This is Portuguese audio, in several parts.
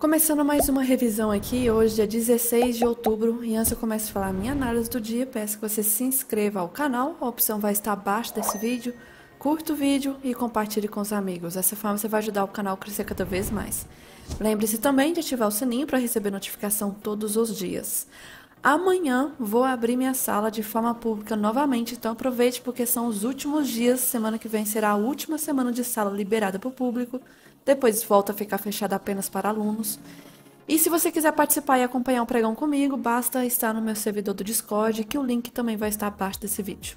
Começando mais uma revisão aqui, hoje é 16 de outubro, e antes eu começo a falar a minha análise do dia, peço que você se inscreva ao canal, a opção vai estar abaixo desse vídeo, curta o vídeo e compartilhe com os amigos, dessa forma você vai ajudar o canal a crescer cada vez mais. Lembre-se também de ativar o sininho para receber notificação todos os dias. Amanhã vou abrir minha sala de forma pública novamente, então aproveite porque são os últimos dias, semana que vem será a última semana de sala liberada para o público, depois volta a ficar fechada apenas para alunos. E se você quiser participar e acompanhar o pregão comigo, basta estar no meu servidor do Discord, que o link também vai estar abaixo desse vídeo.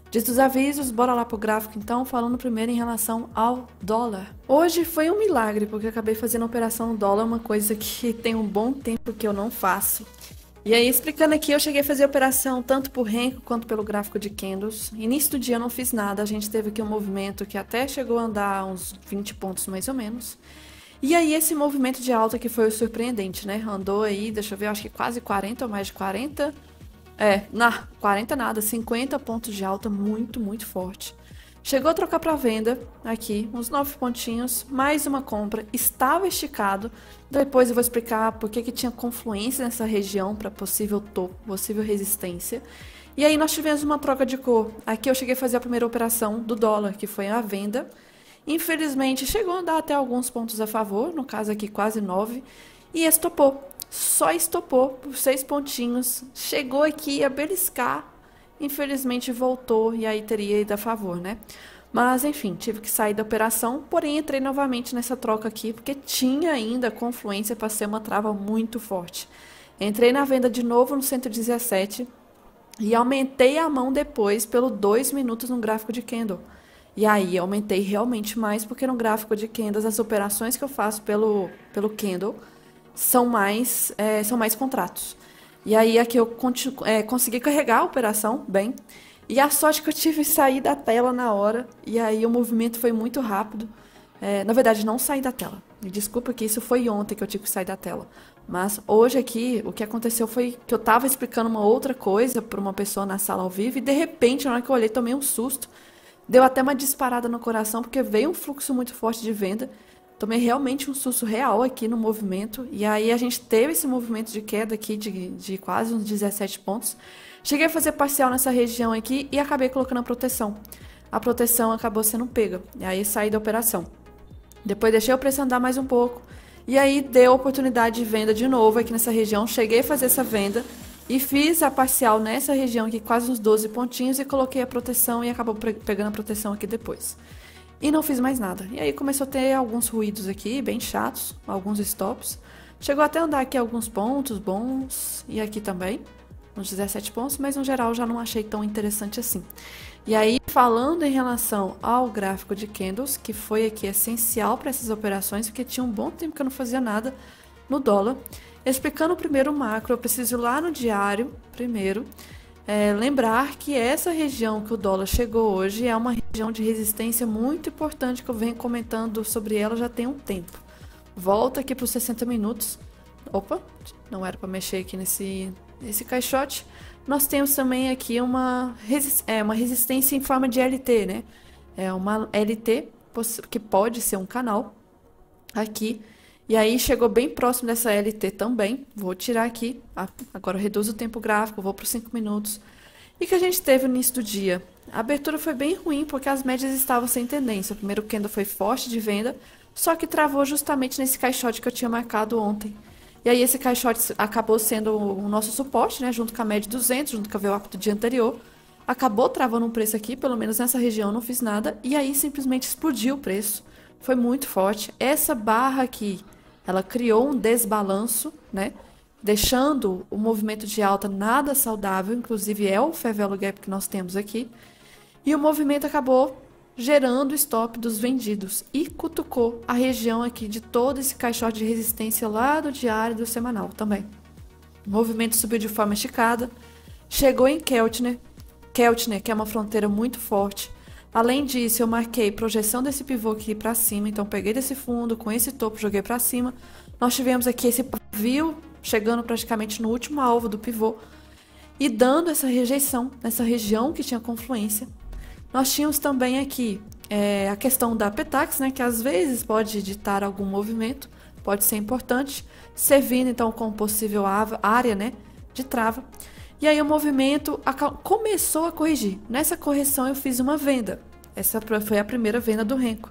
Dito os avisos, bora lá pro gráfico então, falando primeiro em relação ao dólar. Hoje foi um milagre, porque eu acabei fazendo a operação no dólar, uma coisa que tem um bom tempo que eu não faço. E aí, explicando aqui, eu cheguei a fazer a operação tanto por Renko quanto pelo gráfico de candles. Início do dia eu não fiz nada, a gente teve aqui um movimento que até chegou a andar uns 20 pontos mais ou menos. E aí esse movimento de alta que foi o surpreendente, né? Andou aí, deixa eu ver, acho que quase 40 ou mais de 40. 40 nada, 50 pontos de alta, muito forte. Chegou a trocar para venda aqui, uns 9 pontinhos, mais uma compra, estava esticado. Depois eu vou explicar por que tinha confluência nessa região para possível topo, possível resistência. E aí nós tivemos uma troca de cor. Aqui eu cheguei a fazer a primeira operação do dólar, que foi a venda. Infelizmente chegou a dar até alguns pontos a favor, no caso aqui quase 9, e estopou. Só estopou por 6 pontinhos, chegou aqui a beliscar. Infelizmente voltou e aí teria ido a favor, né? Mas enfim, tive que sair da operação, porém entrei novamente nessa troca aqui, porque tinha ainda confluência para ser uma trava muito forte. Entrei na venda de novo no 117 e aumentei a mão depois pelo 2 minutos no gráfico de candle. E aí aumentei realmente mais, porque no gráfico de candles as operações que eu faço pelo candle são mais contratos. E aí aqui eu consegui carregar a operação bem. E a sorte que eu tive sair da tela na hora. E aí o movimento foi muito rápido. Na verdade, não saí da tela. Me desculpa que isso foi ontem que eu tive que sair da tela. Mas hoje aqui, o que aconteceu foi que eu estava explicando uma outra coisa para uma pessoa na sala ao vivo. E de repente, na hora que eu olhei, tomei um susto. Deu até uma disparada no coração, porque veio um fluxo muito forte de venda. Tomei realmente um susto real aqui no movimento. E aí a gente teve esse movimento de queda aqui de quase uns 17 pontos. Cheguei a fazer parcial nessa região aqui e acabei colocando a proteção. A proteção acabou sendo pega. E aí saí da operação. Depois deixei o preço andar mais um pouco. E aí deu oportunidade de venda de novo aqui nessa região. Cheguei a fazer essa venda. E fiz a parcial nessa região aqui, quase uns 12 pontinhos. E coloquei a proteção e acabou pegando a proteção aqui depois. E não fiz mais nada. E aí começou a ter alguns ruídos aqui, bem chatos, alguns stops. Chegou até a andar aqui alguns pontos bons, e aqui também, uns 17 pontos, mas no geral já não achei tão interessante assim. E aí, falando em relação ao gráfico de candles, que foi aqui essencial para essas operações, porque tinha um bom tempo que eu não fazia nada no dólar. Explicando primeiro o macro, eu preciso ir lá no diário, primeiro. Lembrar que essa região que o dólar chegou hoje é uma região de resistência muito importante que eu venho comentando sobre ela já tem um tempo. Volta aqui para os 60 minutos. Opa, não era para mexer aqui nesse caixote. Nós temos também aqui uma resistência em forma de LT, né? É uma LT que pode ser um canal aqui. E aí chegou bem próximo dessa LT também. Vou tirar aqui. Agora eu reduzo o tempo gráfico, vou para os 5 minutos. E que a gente teve no início do dia? A abertura foi bem ruim porque as médias estavam sem tendência. O primeiro candle foi forte de venda, só que travou justamente nesse caixote que eu tinha marcado ontem. E aí esse caixote acabou sendo o nosso suporte, né? Junto com a média 200, junto com a VWAP do dia anterior. Acabou travando um preço aqui, pelo menos nessa região eu não fiz nada. E aí simplesmente explodiu o preço. Foi muito forte. Essa barra aqui, ela criou um desbalanço, né? Deixando o movimento de alta nada saudável, inclusive é o Fair Value Gap que nós temos aqui. E o movimento acabou gerando o stop dos vendidos e cutucou a região aqui de todo esse caixote de resistência lá do diário e do semanal também. O movimento subiu de forma esticada, chegou em Keltner, que é uma fronteira muito forte. Além disso, eu marquei projeção desse pivô aqui para cima, então peguei desse fundo, com esse topo joguei para cima. Nós tivemos aqui esse pavio chegando praticamente no último alvo do pivô e dando essa rejeição nessa região que tinha confluência. Nós tínhamos também aqui a questão da Petax, né, que às vezes pode ditar algum movimento, pode ser importante, servindo então como possível área, né, de trava. E aí o movimento começou a corrigir. Nessa correção eu fiz uma venda. Essa foi a primeira venda do Renko,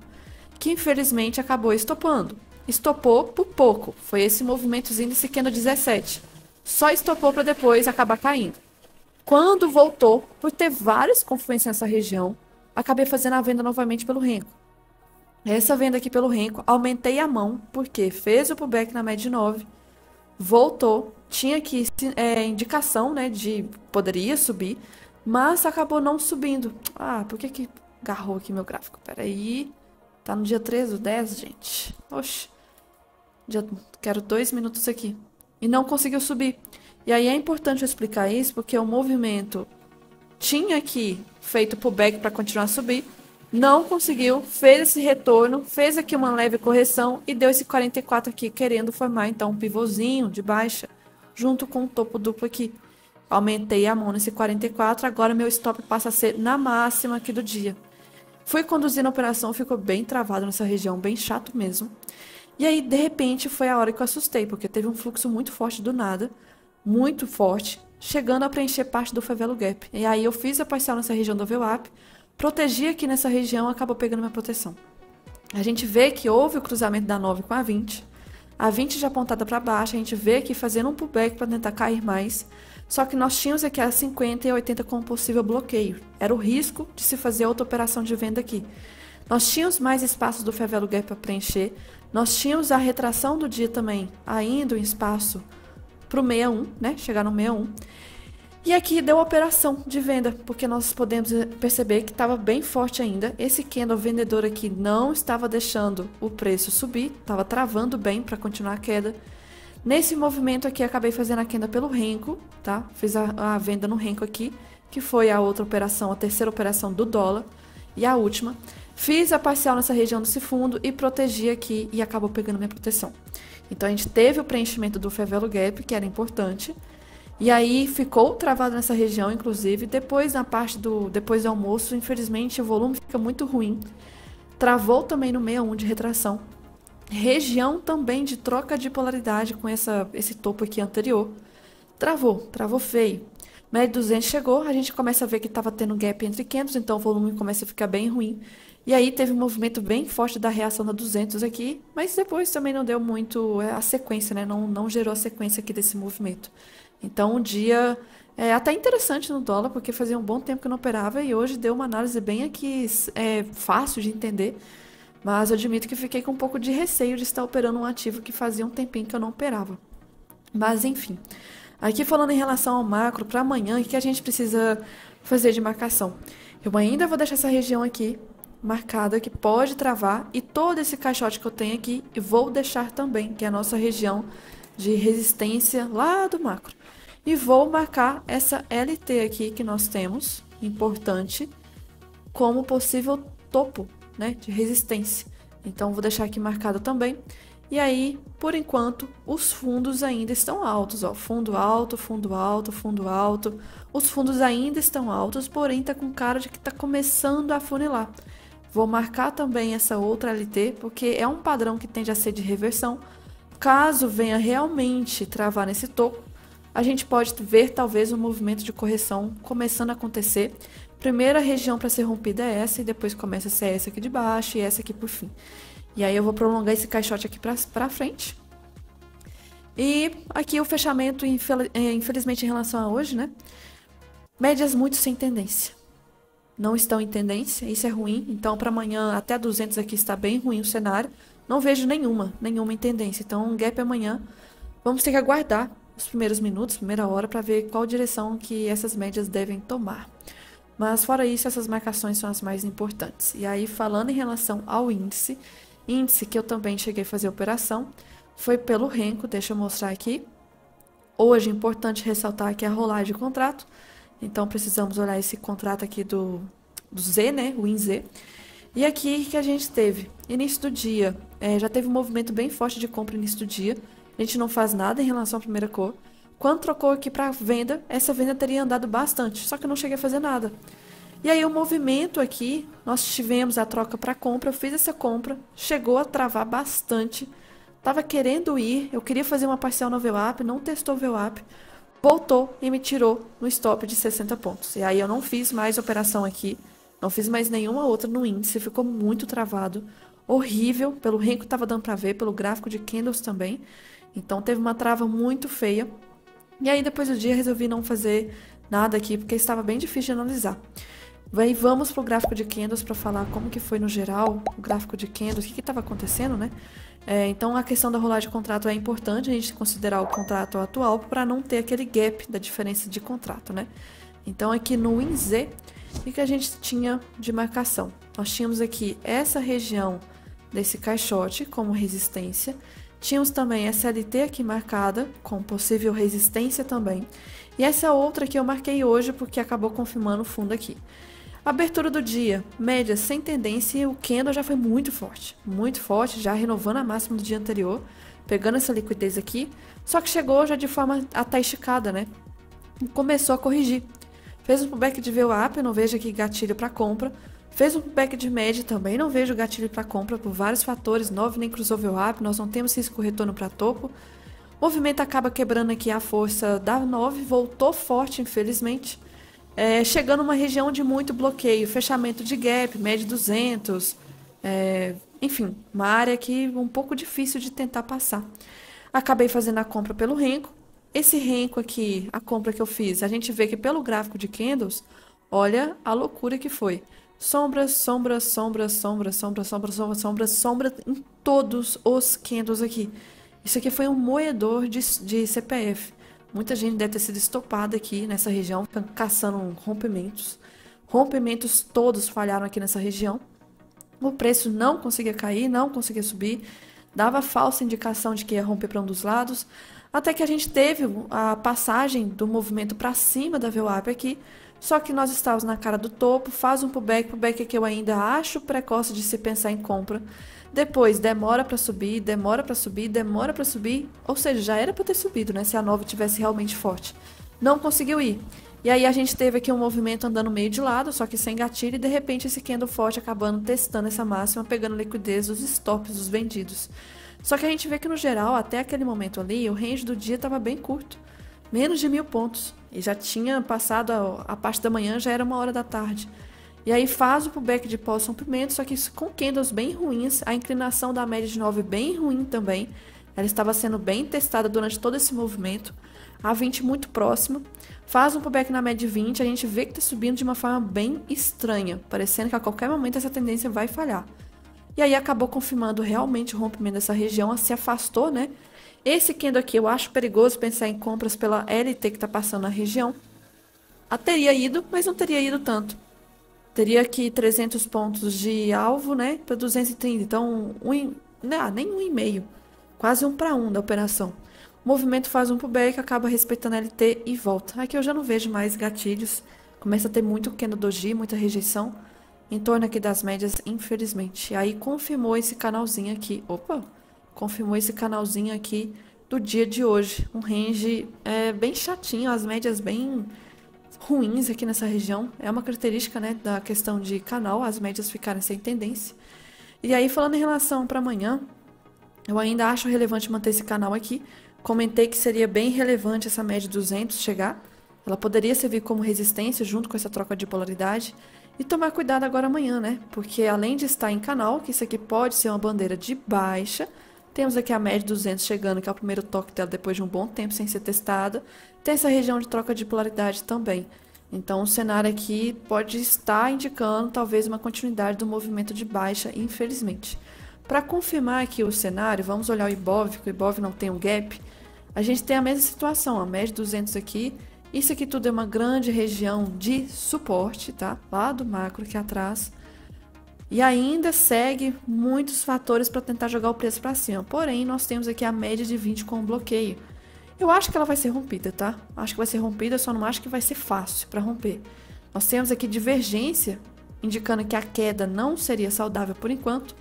que infelizmente acabou estopando. Estopou por pouco. Foi esse movimentozinho desse candle 17. Só estopou para depois acabar caindo. Quando voltou, por ter várias confluências nessa região, acabei fazendo a venda novamente pelo Renko. Essa venda aqui pelo Renko, aumentei a mão, porque fez o pullback na média de 9, voltou, tinha aqui indicação, né, de poderia subir, mas acabou não subindo. Ah, por que agarrou aqui meu gráfico? Peraí, tá no dia 13 do 10, gente. Oxe, quero 2 minutos aqui. E não conseguiu subir. E aí é importante eu explicar isso, porque o movimento tinha aqui feito pullback para continuar a subir, não conseguiu, fez esse retorno, fez aqui uma leve correção e deu esse 44 aqui, querendo formar então um pivôzinho de baixa, junto com o topo duplo aqui. Aumentei a mão nesse 44, agora meu stop passa a ser na máxima aqui do dia. Fui conduzindo a operação, ficou bem travado nessa região, bem chato mesmo. E aí, de repente, foi a hora que eu assustei, porque teve um fluxo muito forte do nada, muito forte, chegando a preencher parte do favelo gap. E aí eu fiz a parcial nessa região do VWAP, protegi aqui nessa região, acabou pegando minha proteção. A gente vê que houve o cruzamento da 9 com a 20 já apontada para baixo, a gente vê aqui fazendo um pullback para tentar cair mais, só que nós tínhamos aqui a 50 e a 80 como possível bloqueio. Era o risco de se fazer outra operação de venda aqui. Nós tínhamos mais espaços do favelo gap para preencher, nós tínhamos a retração do dia também, ainda um espaço para o 61, né? Chegar no 61. E aqui deu operação de venda, porque nós podemos perceber que estava bem forte ainda. Esse candle vendedor aqui não estava deixando o preço subir, estava travando bem para continuar a queda. Nesse movimento aqui, acabei fazendo a queda pelo Renko, tá? Fiz a venda no Renko aqui, que foi a outra operação, a terceira operação do dólar e a última. Fiz a parcial nessa região desse fundo e protegi aqui e acabou pegando minha proteção. Então, a gente teve o preenchimento do favelo gap, que era importante. E aí ficou travado nessa região, inclusive. Depois, depois do almoço, infelizmente, o volume fica muito ruim. Travou também no 61 de retração. Região também de troca de polaridade com esse topo aqui anterior. Travou feio. Média 200 chegou, a gente começa a ver que estava tendo gap entre candles, então o volume começa a ficar bem ruim. E aí teve um movimento bem forte da reação da 200 aqui, mas depois também não deu muito a sequência, né? Não gerou a sequência aqui desse movimento. Então, um dia até interessante no dólar, porque fazia um bom tempo que eu não operava e hoje deu uma análise bem aqui fácil de entender. Mas eu admito que fiquei com um pouco de receio de estar operando um ativo que fazia um tempinho que eu não operava. Mas, enfim. Aqui falando em relação ao macro, para amanhã, o que a gente precisa fazer de marcação? Eu ainda vou deixar essa região aqui marcada, que pode travar, e todo esse caixote que eu tenho aqui, eu vou deixar também, que é a nossa região de resistência lá do macro. E vou marcar essa LT aqui que nós temos, importante, como possível topo, né, de resistência. Então, vou deixar aqui marcado também. E aí, por enquanto, os fundos ainda estão altos, ó, fundo alto, fundo alto, fundo alto. Os fundos ainda estão altos, porém tá com cara de que tá começando a funilar. Vou marcar também essa outra LT, porque é um padrão que tende a ser de reversão. Caso venha realmente travar nesse topo, a gente pode ver talvez um movimento de correção começando a acontecer. Primeira região para ser rompida é essa, e depois começa a ser essa aqui de baixo e essa aqui por fim. E aí eu vou prolongar esse caixote aqui para frente. E aqui o fechamento, infelizmente em relação a hoje, né? Médias muito sem tendência. Não estão em tendência, isso é ruim. Então, para amanhã, até 200 aqui está bem ruim o cenário. Não vejo nenhuma em tendência. Então, um gap amanhã, vamos ter que aguardar os primeiros minutos, primeira hora, para ver qual direção que essas médias devem tomar. Mas, fora isso, essas marcações são as mais importantes. E aí, falando em relação ao índice que eu também cheguei a fazer operação, foi pelo Renko, deixa eu mostrar aqui. Hoje, é importante ressaltar aqui a rolagem de contrato. Então, precisamos olhar esse contrato aqui do Z, né? O WinZ. E aqui que a gente teve, início do dia, já teve um movimento bem forte de compra no início do dia. A gente não faz nada em relação à primeira cor. Quando trocou aqui para venda, essa venda teria andado bastante, só que eu não cheguei a fazer nada. E aí o movimento aqui, nós tivemos a troca para compra, eu fiz essa compra, chegou a travar bastante, Tava querendo ir, eu queria fazer uma parcial no VWAP, não testou o VWAP, voltou e me tirou no stop de 60 pontos. E aí eu não fiz mais operação aqui, não fiz mais nenhuma outra no índice, ficou muito travado, horrível, pelo Renko tava dando pra ver, pelo gráfico de candles também. Então teve uma trava muito feia. E aí depois do dia resolvi não fazer nada aqui, porque estava bem difícil de analisar. Aí vamos pro gráfico de candles para falar como que foi no geral o gráfico de candles, o que estava acontecendo, né? Então a questão da rolagem de contrato é importante a gente considerar o contrato atual para não ter aquele gap da diferença de contrato, né? Então aqui no WinZ, o que a gente tinha de marcação? Nós tínhamos aqui essa região desse caixote como resistência, tínhamos também essa LT aqui marcada com possível resistência também, e essa outra que eu marquei hoje porque acabou confirmando o fundo aqui. Abertura do dia, média sem tendência, e o candle já foi muito forte, já renovando a máxima do dia anterior, pegando essa liquidez aqui, só que chegou já de forma até esticada, né? E começou a corrigir. Fez um pullback de VWAP, não vejo aqui gatilho para compra. Fez um pullback de média, também não vejo gatilho para compra por vários fatores. 9 nem cruzou VWAP, nós não temos risco retorno para topo. O movimento acaba quebrando aqui a força da 9, voltou forte, infelizmente. Chegando numa região de muito bloqueio, fechamento de gap, média 200, enfim, uma área aqui um pouco difícil de tentar passar. Acabei fazendo a compra pelo Renko. Esse Renko aqui, a compra que eu fiz, a gente vê que pelo gráfico de candles, olha a loucura que foi. Sombra, sombra, sombra, sombra, sombra, sombra, sombra, sombra, sombra em todos os candles aqui. Isso aqui foi um moedor de CPF. Muita gente deve ter sido estopada aqui nessa região, caçando rompimentos. Rompimentos todos falharam aqui nessa região. O preço não conseguia cair, não conseguia subir. Dava falsa indicação de que ia romper para um dos lados. Até que a gente teve a passagem do movimento para cima da VWAP aqui. Só que nós estávamos na cara do topo, faz um pullback que eu ainda acho precoce de se pensar em compra. Depois demora para subir, demora para subir, demora para subir, ou seja, já era para ter subido, né, se a 9 tivesse realmente forte. Não conseguiu ir. E aí a gente teve aqui um movimento andando meio de lado, só que sem gatilho, e de repente esse candle forte acabando testando essa máxima, pegando liquidez dos stops dos vendidos. Só que a gente vê que no geral, até aquele momento ali, o range do dia estava bem curto, menos de 1000 pontos. E já tinha passado a parte da manhã, já era 1h da tarde. E aí faz o pullback de pós-rompimento, só que com candles bem ruins, a inclinação da média de 9 bem ruim também. Ela estava sendo bem testada durante todo esse movimento. A 20 muito próxima. Faz um pullback na média de 20, a gente vê que está subindo de uma forma bem estranha, parecendo que a qualquer momento essa tendência vai falhar. E aí acabou confirmando realmente o rompimento dessa região, se afastou, né? Esse candle aqui eu acho perigoso pensar em compras pela LT que está passando na região. Teria ido, mas não teria ido tanto. Teria aqui 300 pontos de alvo, né, para 230, então nem 1,5, quase 1 para 1 da operação. O movimento faz um pullback, acaba respeitando a LT e volta. Aqui eu já não vejo mais gatilhos, começa a ter muito candle doji, muita rejeição, em torno aqui das médias, infelizmente. E aí confirmou esse canalzinho aqui, confirmou esse canalzinho aqui do dia de hoje. Um range bem chatinho, as médias bem ruins aqui nessa região. É uma característica, né, da questão de canal, as médias ficarem sem tendência. E aí, falando em relação para amanhã, eu ainda acho relevante manter esse canal aqui. Comentei que seria bem relevante essa média de 200 chegar. Ela poderia servir como resistência junto com essa troca de polaridade. E tomar cuidado agora amanhã, né? Porque além de estar em canal, que isso aqui pode ser uma bandeira de baixa, temos aqui a média de 200 chegando, que é o primeiro toque dela depois de um bom tempo sem ser testada. Tem essa região de troca de polaridade também. Então o cenário aqui pode estar indicando talvez uma continuidade do movimento de baixa, infelizmente. Para confirmar aqui o cenário, vamos olhar o Ibov, que o Ibov não tem um gap. A gente tem a mesma situação, a média de 200 aqui. Isso aqui tudo é uma grande região de suporte, tá? Lá do macro aqui atrás. E ainda segue muitos fatores para tentar jogar o preço para cima. Porém, nós temos aqui a média de 20 com bloqueio. Eu acho que ela vai ser rompida, tá? Acho que vai ser rompida, só não acho que vai ser fácil para romper. Nós temos aqui divergência, indicando que a queda não seria saudável por enquanto.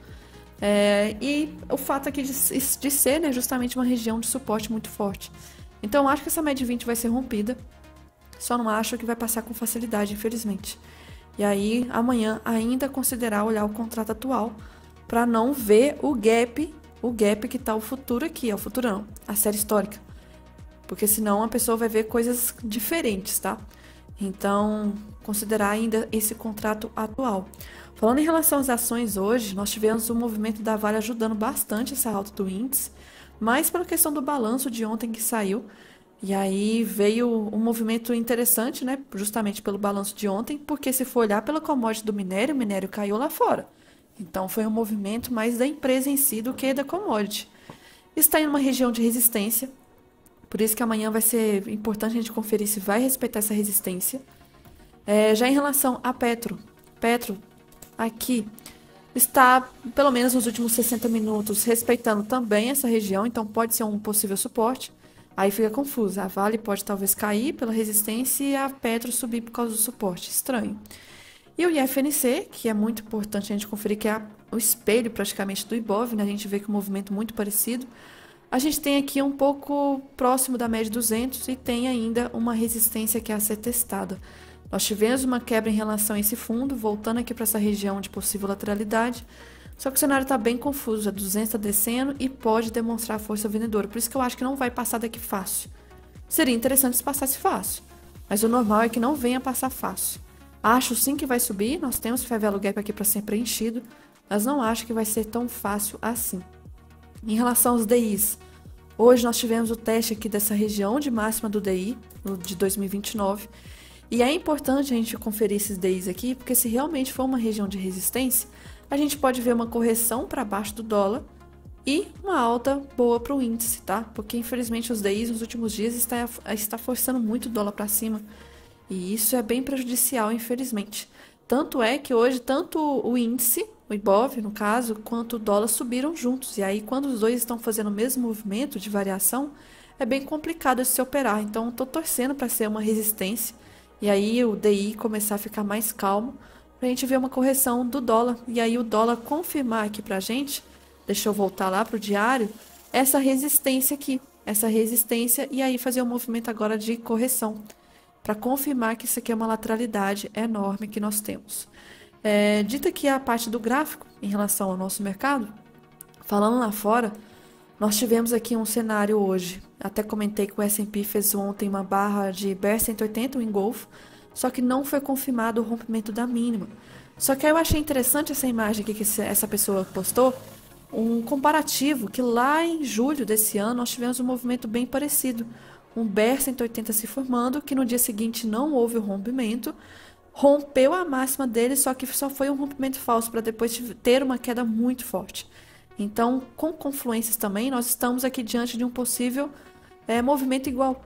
E o fato aqui de ser, né, justamente uma região de suporte muito forte. Então, eu acho que essa média de 20 vai ser rompida. Só não acho que vai passar com facilidade, infelizmente. E aí, amanhã, ainda considerar olhar o contrato atual para não ver o o gap que tá o futuro aqui, ó, o futurão, a série histórica. Porque senão a pessoa vai ver coisas diferentes, tá? Então, considerar ainda esse contrato atual. Falando em relação às ações hoje, nós tivemos o movimento da Vale ajudando bastante essa alta do índice, mas pela questão do balanço de ontem que saiu, e aí veio um movimento interessante, né? Justamente pelo balanço de ontem, porque se for olhar pela commodity do minério, o minério caiu lá fora. Então foi um movimento mais da empresa em si do que da commodity. Está em uma região de resistência, por isso que amanhã vai ser importante a gente conferir se vai respeitar essa resistência. Já em relação a Petro aqui está, pelo menos nos últimos 60 minutos, respeitando também essa região, então pode ser um possível suporte. Aí fica confuso, a Vale pode talvez cair pela resistência e a Petro subir por causa do suporte, estranho. E o IFNC, que é muito importante a gente conferir, que é o espelho praticamente do Ibov, né? A gente vê que o movimento é muito parecido. A gente tem aqui um pouco próximo da média 200 e tem ainda uma resistência que é a ser testada. Nós tivemos uma quebra em relação a esse fundo, voltando aqui para essa região de possível lateralidade, só que o cenário está bem confuso, a 200 está descendo e pode demonstrar força vendedora, por isso que eu acho que não vai passar daqui fácil. Seria interessante se passasse fácil, mas o normal é que não venha passar fácil. Acho sim que vai subir, nós temos o Fair Value Gap aqui para ser preenchido, mas não acho que vai ser tão fácil assim. Em relação aos DIs, hoje nós tivemos o teste aqui dessa região de máxima do DI, de 2029, e é importante a gente conferir esses DIs aqui, porque se realmente for uma região de resistência, a gente pode ver uma correção para baixo do dólar e uma alta boa para o índice, tá? Porque infelizmente os DIs nos últimos dias está forçando muito o dólar para cima, e isso é bem prejudicial, infelizmente. Tanto é que hoje, tanto o índice, o Ibov, no caso, quanto o dólar subiram juntos. E aí, quando os dois estão fazendo o mesmo movimento de variação, é bem complicado de se operar. Então, estou torcendo para ser uma resistência. E aí, o DI começar a ficar mais calmo, para a gente ver uma correção do dólar. E aí, o dólar confirmar aqui para a gente, deixa eu voltar lá para o diário, essa resistência aqui. Essa resistência, e aí fazer um movimento agora de correção, para confirmar que isso aqui é uma lateralidade enorme que nós temos. Dita aqui a parte do gráfico em relação ao nosso mercado, falando lá fora, nós tivemos aqui um cenário hoje. Até comentei que o S&P fez ontem uma barra de Bear 180, um engolfo, só que não foi confirmado o rompimento da mínima. Só que aí eu achei interessante essa imagem aqui que essa pessoa postou, um comparativo que lá em julho desse ano nós tivemos um movimento bem parecido. Um Bear 180 se formando, que no dia seguinte não houve o rompimento, rompeu a máxima dele, só que só foi um rompimento falso para depois ter uma queda muito forte. Então, com confluências também, nós estamos aqui diante de um possível movimento igual.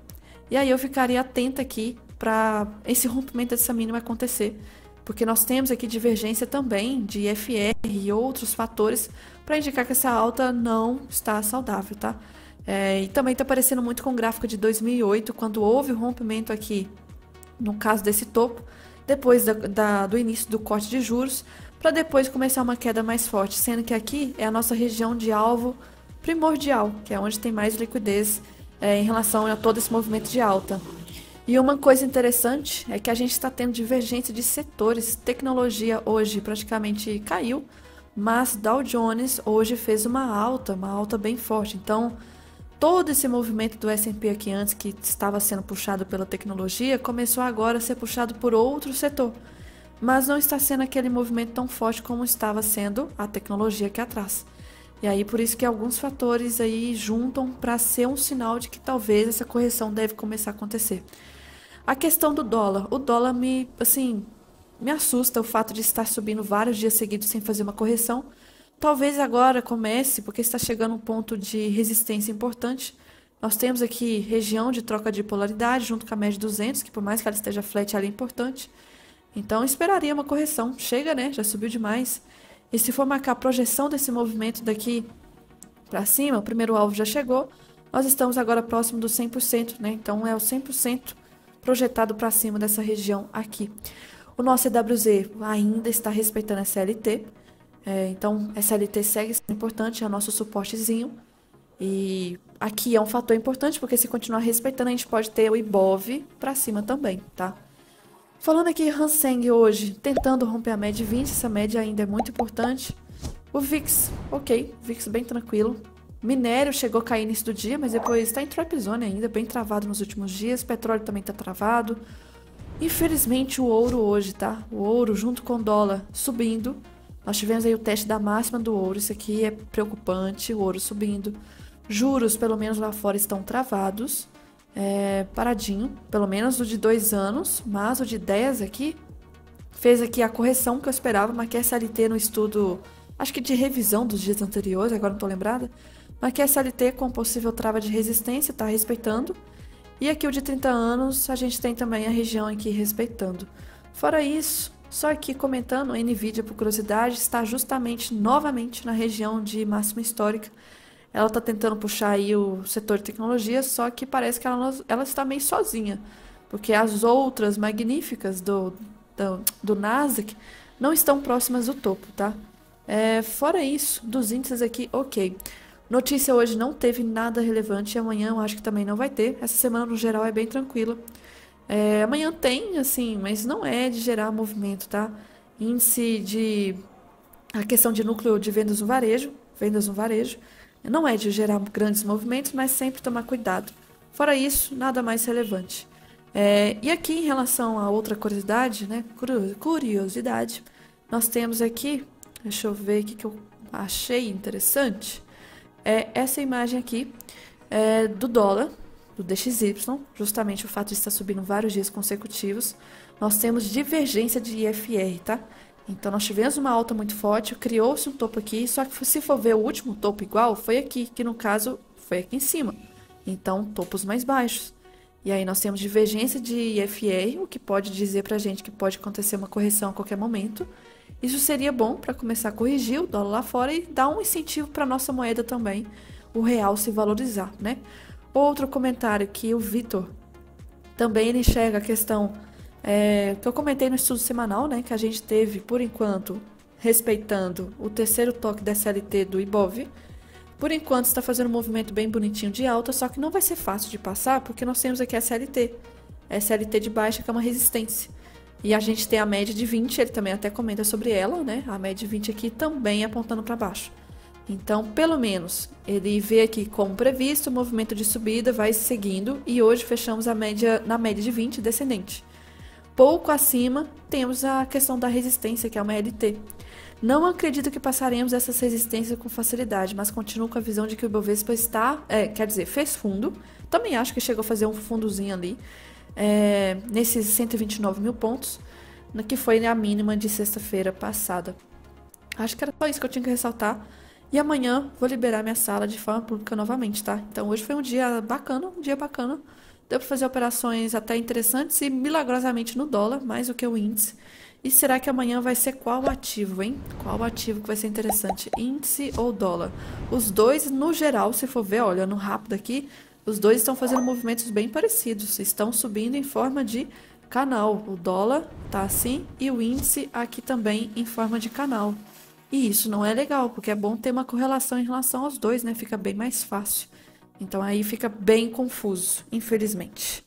E aí eu ficaria atenta aqui para esse rompimento dessa mínima acontecer, porque nós temos aqui divergência também de IFR e outros fatores para indicar que essa alta não está saudável, tá? E também está parecendo muito com o gráfico de 2008, quando houve o rompimento aqui, no caso desse topo, depois do início do corte de juros, para depois começar uma queda mais forte, sendo que aqui é a nossa região de alvo primordial, que é onde tem mais liquidez em relação a todo esse movimento de alta. E uma coisa interessante é que a gente está tendo divergência de setores. Tecnologia hoje praticamente caiu, mas Dow Jones hoje fez uma alta bem forte. Então, todo esse movimento do S&P aqui antes, que estava sendo puxado pela tecnologia, começou agora a ser puxado por outro setor. Mas não está sendo aquele movimento tão forte como estava sendo a tecnologia aqui atrás. E aí, por isso que alguns fatores aí juntam para ser um sinal de que talvez essa correção deve começar a acontecer. A questão do dólar. O dólar me assusta o fato de estar subindo vários dias seguidos sem fazer uma correção. Talvez agora comece, porque está chegando um ponto de resistência importante. Nós temos aqui região de troca de polaridade junto com a média 200, que por mais que ela esteja flat, ela é importante. Então, esperaria uma correção. Chega, né? Já subiu demais. E se for marcar a projeção desse movimento daqui para cima, o primeiro alvo já chegou. Nós estamos agora próximo do 100%, né? Então, é o 100% projetado para cima dessa região aqui. O nosso EWZ ainda está respeitando a SLT. Então, SLT segue sendo importante, é o nosso suportezinho. E aqui é um fator importante, porque se continuar respeitando, a gente pode ter o Ibov para cima também, tá? Falando aqui, Hang Seng hoje, tentando romper a média 20, essa média ainda é muito importante. O VIX, ok, VIX bem tranquilo. Minério chegou a cair início do dia, mas depois está em trap zone ainda, bem travado nos últimos dias. Petróleo também está travado. Infelizmente o ouro hoje, tá? O ouro junto com o dólar subindo. Nós tivemos aí o teste da máxima do ouro, isso aqui é preocupante, o ouro subindo. Juros, pelo menos lá fora, estão travados, paradinho, pelo menos o de 2 anos, mas o de 10 aqui fez aqui a correção que eu esperava, mas que a SLT no estudo, acho que de revisão dos dias anteriores, agora não tô lembrada, mas que a SLT com possível trava de resistência, tá respeitando. E aqui o de 30 anos, a gente tem também a região aqui respeitando. Fora isso, só aqui comentando, a NVIDIA, por curiosidade, está justamente, novamente, na região de máxima histórica. Ela está tentando puxar aí o setor de tecnologia, só que parece que ela está meio sozinha. Porque as outras magníficas do Nasdaq não estão próximas do topo, tá? Fora isso, dos índices aqui, ok. Notícia hoje não teve nada relevante, amanhã eu acho que também não vai ter. Essa semana, no geral, é bem tranquila. Amanhã tem, assim, mas não é de gerar movimento, tá? Índice de... A questão de núcleo de vendas no varejo, não é de gerar grandes movimentos, mas sempre tomar cuidado. Fora isso, nada mais relevante. E aqui, em relação a outra curiosidade, né? Curiosidade, nós temos aqui, deixa eu ver o que eu achei interessante. Essa imagem aqui do dólar, do DXY, justamente o fato de estar subindo vários dias consecutivos. Nós temos divergência de IFR, tá? Então, nós tivemos uma alta muito forte, criou-se um topo aqui, só que se for ver o último topo igual, foi aqui, que no caso foi aqui em cima. Então, topos mais baixos. E aí nós temos divergência de IFR, o que pode dizer pra gente que pode acontecer uma correção a qualquer momento. Isso seria bom para começar a corrigir o dólar lá fora e dar um incentivo para nossa moeda também, o real se valorizar, né? Outro comentário que o Vitor também ele enxerga a questão que eu comentei no estudo semanal, né? Que a gente teve, por enquanto, respeitando o terceiro toque da SLT do Ibov. Por enquanto está fazendo um movimento bem bonitinho de alta, só que não vai ser fácil de passar, porque nós temos aqui a SLT. A SLT de baixa, que é uma resistência. E a gente tem a média de 20, ele também até comenta sobre ela, né? A média de 20 aqui também apontando para baixo. Então, pelo menos, ele vê aqui como previsto, o movimento de subida vai seguindo e hoje fechamos na média de 20 descendente. Pouco acima, temos a questão da resistência, que é uma LT. Não acredito que passaremos essas resistências com facilidade, mas continuo com a visão de que o Ibovespa fez fundo. Também acho que chegou a fazer um fundozinho ali, nesses 129 mil pontos, que foi a mínima de sexta-feira passada. Acho que era só isso que eu tinha que ressaltar. E amanhã vou liberar minha sala de forma pública novamente, tá? Então hoje foi um dia bacana, Deu para fazer operações até interessantes e milagrosamente no dólar, mais do que o índice. E será que amanhã vai ser qual ativo, hein? Qual ativo que vai ser interessante? Índice ou dólar? Os dois, no geral, se for ver, olhando rápido aqui, os dois estão fazendo movimentos bem parecidos. Estão subindo em forma de canal. O dólar tá assim e o índice aqui também em forma de canal. E isso não é legal, porque é bom ter uma correlação em relação aos dois, né? Fica bem mais fácil. Então aí fica bem confuso, infelizmente.